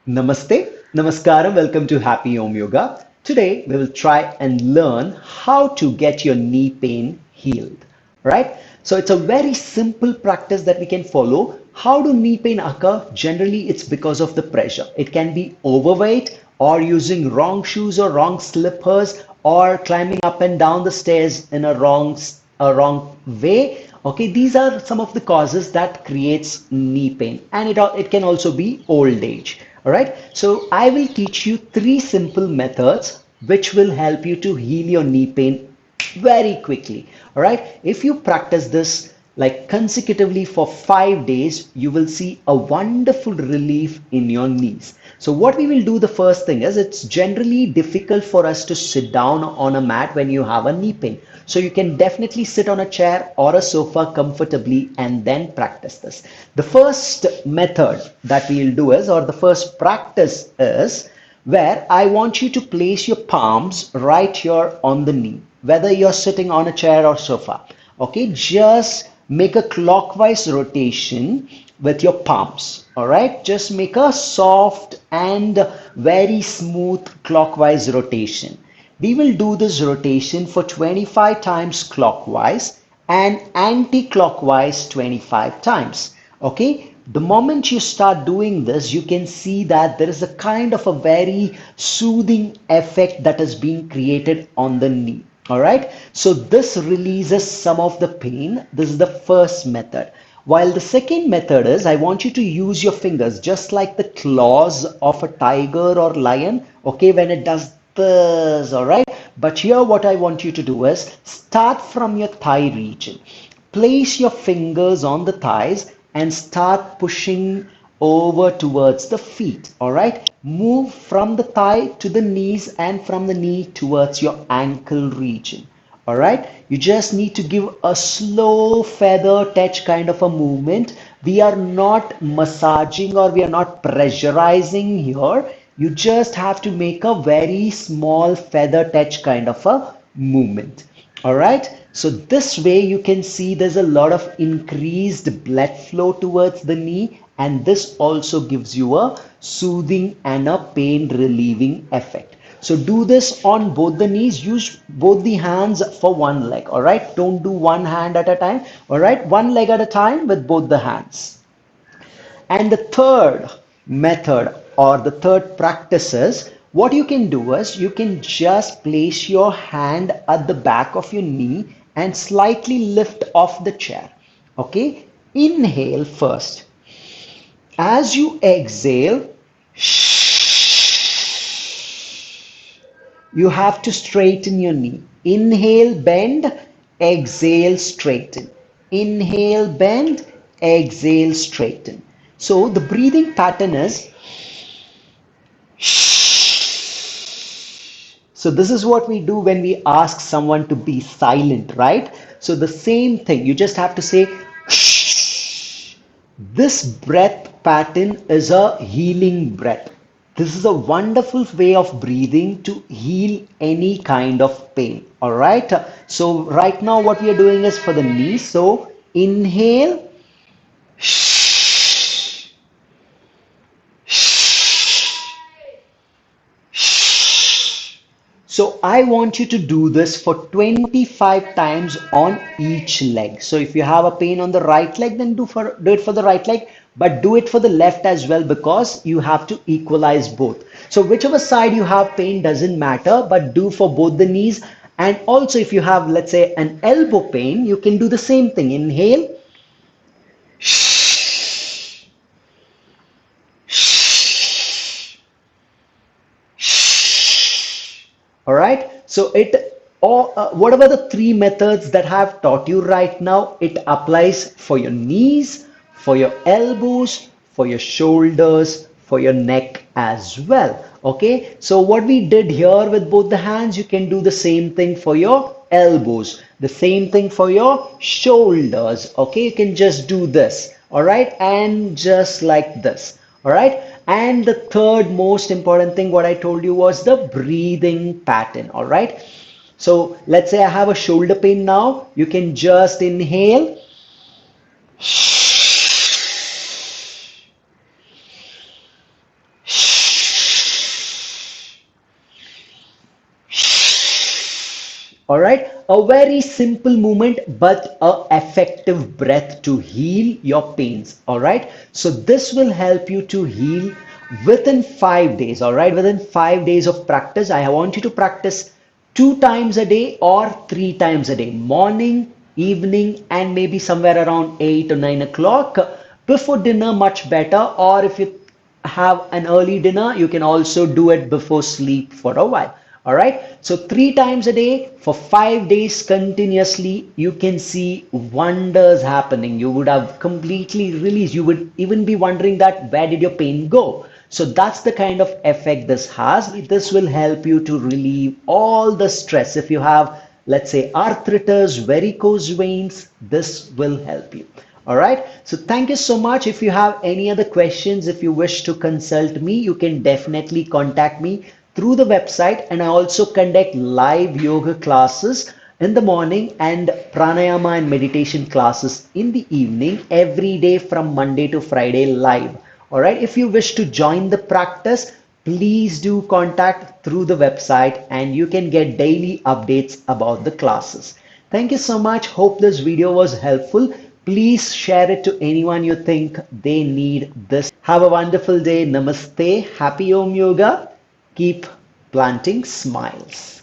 Namaste, Namaskaram, welcome to Happy Home Yoga. Today we will try and learn how to get your knee pain healed. Right? So it's a very simple practice that we can follow. How do knee pain occur? Generally, it's because of the pressure. It can be overweight or using wrong shoes or wrong slippers or climbing up and down the stairs in a wrong way. Okay, these are some of the causes that creates knee pain, and it can also be old age. All right, so I will teach you three simple methods which will help you to heal your knee pain very quickly. All right, if you practice this like consecutively for 5 days, you will see a wonderful relief in your knees. So what we will do, the first thing is, it's generally difficult for us to sit down on a mat when you have a knee pain. So you can definitely sit on a chair or a sofa comfortably and then practice this. The first method that we'll do is, or the first practice is, where I want you to place your palms right here on the knee, whether you're sitting on a chair or sofa. Okay, just make a clockwise rotation with your palms. All right, just make a soft and very smooth clockwise rotation. We will do this rotation for 25 times clockwise and anti-clockwise 25 times. Okay, the moment you start doing this, you can see that there is a kind of a very soothing effect that is being created on the knee. All right, so this releases some of the pain. This is the first method. While the second method is, I want you to use your fingers just like the claws of a tiger or lion. Okay, when it does this. All right, but here what I want you to do is start from your thigh region. Place your fingers on the thighs and start pushing over towards the feet. All right, move from the thigh to the knees and from the knee towards your ankle region. All right, you just need to give a slow feather touch kind of a movement. We are not massaging or we are not pressurizing here. You just have to make a very small feather touch kind of a movement. All right, so this way you can see there's a lot of increased blood flow towards the knee, and this also gives you a soothing and a pain relieving effect. So do this on both the knees. Use both the hands for one leg. All right, don't do one hand at a time. All right, one leg at a time with both the hands. And the third method or the third practice is, what you can do is you can just place your hand at the back of your knee and slightly lift off the chair. Okay, inhale first. As you exhale, you have to straighten your knee. Inhale, bend, exhale, straighten. Inhale, bend, exhale, straighten. So the breathing pattern is, so this is what we do when we ask someone to be silent, right? So the same thing, you just have to say, this breath pattern is a healing breath. This is a wonderful way of breathing to heal any kind of pain. All right. So right now what we are doing is for the knees. So inhale, so I want you to do this for 25 times on each leg. So if you have a pain on the right leg, then do it for the right leg, but do it for the left as well, because you have to equalize both. So whichever side you have pain doesn't matter, but do for both the knees. And also if you have, let's say, an elbow pain, you can do the same thing. Inhale, all right, so it or whatever the three methods that I have taught you right now, it applies for your knees, for your elbows, for your shoulders, for your neck as well. Okay, so what we did here with both the hands, you can do the same thing for your elbows, the same thing for your shoulders. Okay, you can just do this. All right, and just like this. All right, and the third most important thing what I told you was the breathing pattern. All right, so let's say I have a shoulder pain now. You can just inhale, All right, a very simple movement, but a effective breath to heal your pains. All right, so this will help you to heal within 5 days. All right, within 5 days of practice, I want you to practice 2 times a day or 3 times a day, morning, evening, and maybe somewhere around 8 or 9 o'clock before dinner, much better. Or if you have an early dinner, you can also do it before sleep for a while. All right, so 3 times a day for 5 days continuously, you can see wonders happening. You would have completely released. You would even be wondering that where did your pain go? So that's the kind of effect this has. This will help you to relieve all the stress. If you have, let's say, arthritis, varicose veins, this will help you. All right. So thank you so much. If you have any other questions, if you wish to consult me, you can definitely contact me through the website. And I also conduct live yoga classes in the morning and pranayama and meditation classes in the evening every day from Monday to Friday live. All right. If you wish to join the practice, please do contact through the website and you can get daily updates about the classes. Thank you so much. Hope this video was helpful. Please share it to anyone you think they need this. Have a wonderful day. Namaste. Happy Om Yoga. Keep planting smiles.